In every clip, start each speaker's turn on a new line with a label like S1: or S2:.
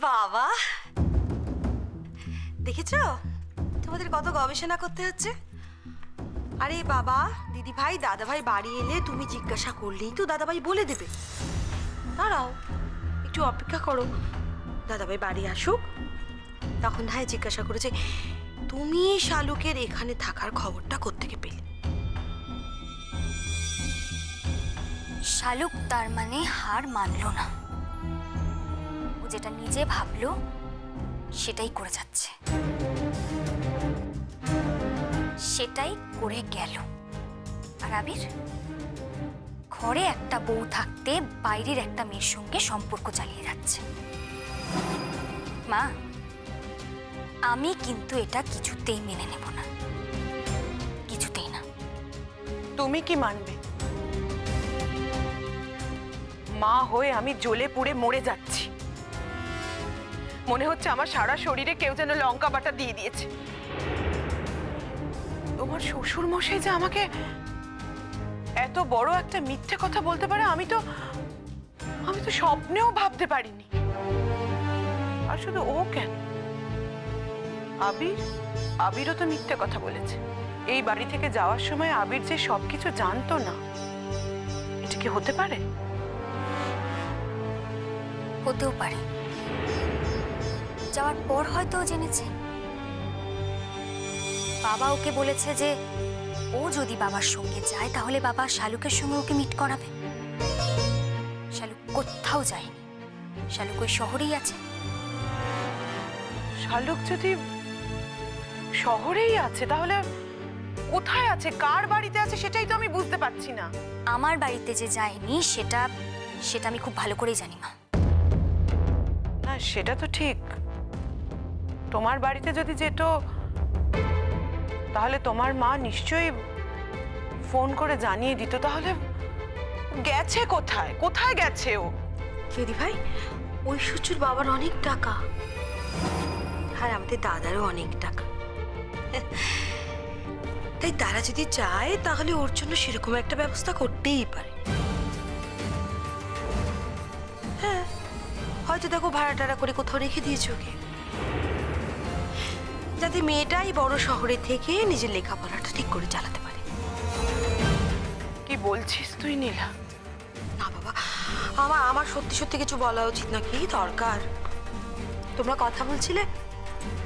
S1: বাবা দেখেছো তোমাদের কত গবেষণা করতে হচ্ছে। আরে বাবা দিদি ভাই দাদা ভাই বাড়ি এলে তুমি জিজ্ঞাসা করলেই তো দাদা ভাই বলে দেবে। দাঁড়াও একটু অপেক্ষা করো, দাদা ভাই বাড়ি আসুক, তখন ভাই জিজ্ঞাসা করেছে তুমি শালুকের এখানে থাকার খবরটা কোত্থেকে পেলে।
S2: শালুক তার মানে হার মানল না, ও যেটা নিজে ভাবলো সেটাই করে যাচ্ছে, সেটাই করে গেল। আর আবির ঘরে একটা বউ থাকতে বাইরের একটা মেয়ের সঙ্গে সম্পর্ক চালিয়ে যাচ্ছে। মা আমি কিন্তু এটা কিছুতেই মেনে নেব না, কিছুতেই না।
S3: তুমি কি মানবে? মা হয়ে আমি জ্বলে পুড়ে মরে যাচ্ছি, মনে হচ্ছে আমার সারা শরীরে কেউ যেন লঙ্কা বাটা দিয়ে দিয়েছে। তোমার শ্বশুর মশাই যে আমাকে এত বড় একটা মিথ্যে কথা বলতে পারে আমি তো স্বপ্নেও ভাবতে পারিনি। আর শুধু ও কেন, আবিরও তো মিথ্যে কথা বলেছে। এই বাড়ি থেকে যাওয়ার সময় আবির যে সবকিছু জানতো না, এটা কি হতে পারে?
S2: হতেও পারে, যাওয়ার পর হয়তো জেনেছে। বাবা ওকে বলেছে যে ও যদি বাবার সঙ্গে যায় তাহলে বাবা শালুকের সঙ্গে ওকে মিট করাবে। শালুক কোথাও যায়নি, শালুক ওই শহরেই আছে।
S3: শালুক যদি শহরেই আছে তাহলে কোথায় আছে, কার বাড়িতে আছে সেটাই তো আমি বুঝতে পারছি না।
S2: আমার বাড়িতে যে যায়নি সেটা আমি খুব ভালো করেই জানি মা।
S3: না সেটা তো ঠিক, তোমার বাড়িতে যদি যেত তাহলে তোমার মা নিশ্চয়ই ফোন করে জানিয়ে দিত। তাহলে গেছে কোথায়, কোথায় গেছে ও?
S1: দিদি ভাই ঐশ্বর্যর বাবার অনেক টাকা, আর আমাদের দাদারও অনেক টাকা, তাই তারা যদি চায় তাহলে ওর জন্য সেরকম একটা ব্যবস্থা করতেই পারে। হ্যাঁ হয়তো দেখো ভাড়া টাড়া করে কোথাও রেখে দিয়েছে ওকে, যাতে মেয়েটাই বড় শহরে থেকে নিজের লেখাপড়াটা ঠিক করে চালাতে পারে।
S3: কি বলছিস তুই নীলা?
S1: না বাবা আমার সত্যি সত্যি কিছু বলা উচিত না, কি দরকার? তোমরা কথা বলছিলে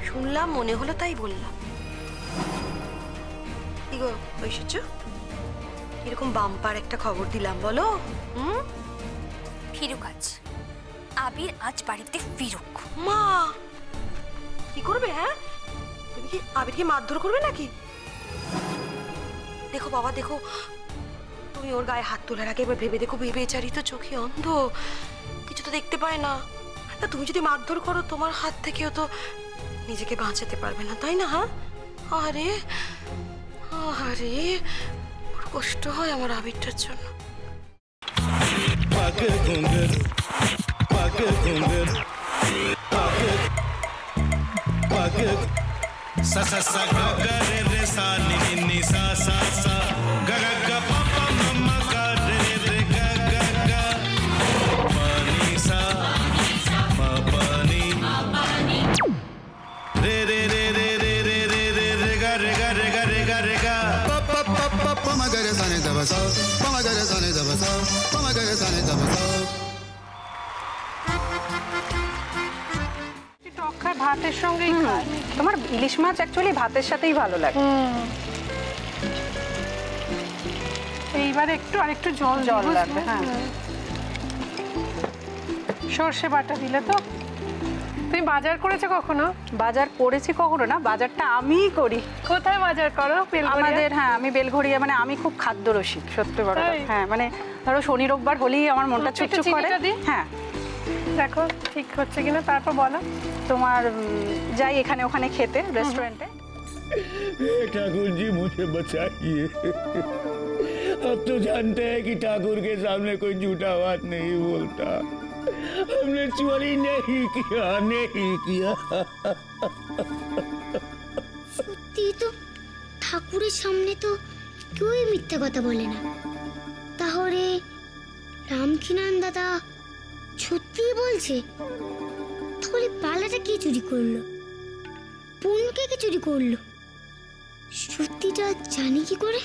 S1: শুনলাম, মনে হলো তাই বললাম। কি গো ঐশ্বর্য, এরকম বাম্পার একটা খবর দিলাম বলো?
S2: ফিরুক আজ, আবির আজ বাড়িতে ফিরুক।
S1: মা কি করবে? হ্যাঁ তুমি কি আবিরকে মারধর করবে নাকি? দেখো বাবা দেখো, তুমি ওর গায়ে হাত তোলার আগে এবার ভেবে দেখো, বেচারি তো চোখে অন্ধ, কিছু তো দেখতে পায় না। তুমি যদি মারধর করো তোমার হাত থেকেও তো নিজেকে বাঁচাতে পারবে না, তাই না? হ্যাঁ আরে আরে বড় কষ্ট হয় আমার আবিরটার জন্য।
S4: sa sa sa ga ga re re sa ni ni ni sa sa sa ga ga ga pa pa ma ma ga re re ga ga ga pa ni sa ma pa ni re re re re re re re re re ga re ga re ga re ga re ga pa pa pa pa pa ma ga re sa ni da ba sa pa ma ga re sa ni da ba sa pa ma ga re sa ni da ba sa।
S3: ভাতের সঙ্গেই খায়।
S5: তোমার ইলিশ মাছ actually ভাতের সাথেই ভালো লাগে।
S3: এইবার একটু আরেকটু জল লাগবে। হ্যাঁ সর্ষে বাটা দিলে তো। তুমি বাজার করেছো কখনো?
S5: বাজার করেছি কখনো না, বাজারটা আমিই করি।
S3: কোথায় বাজার করো?
S5: আমাদের হ্যাঁ আমি বেলঘড়িয়া, মানে আমি খুব খাদ্য রসিক সত্যি বড়। হ্যাঁ মানে ধরো শনি রোববার হলেই আমার মনটা চুপচুপ করে। হ্যাঁ
S3: দেখো ঠিক হচ্ছে কিনা, তারপর বলো।
S5: তোমার যাই এখানে ওখানে খেতে रेस्टोरेंटे।
S6: ठाकुर जी मुझे बचाइए, अब तो जानते हैं कि ठाकुर के सामने कोई झूठा बात नहीं बोलता। हमने चोरी नहीं किया, नहीं किया।
S7: সত্যি তো ঠাকুরের সামনে তো কেউই মিথ্যে কথা বলে না, তাহলে রামকিনান দাদা সত্যি বলছে? তাহলে পালাটা কে চুরি করলো? বোনকে কে চুরি করলো? সত্যিটা জানি কি করে?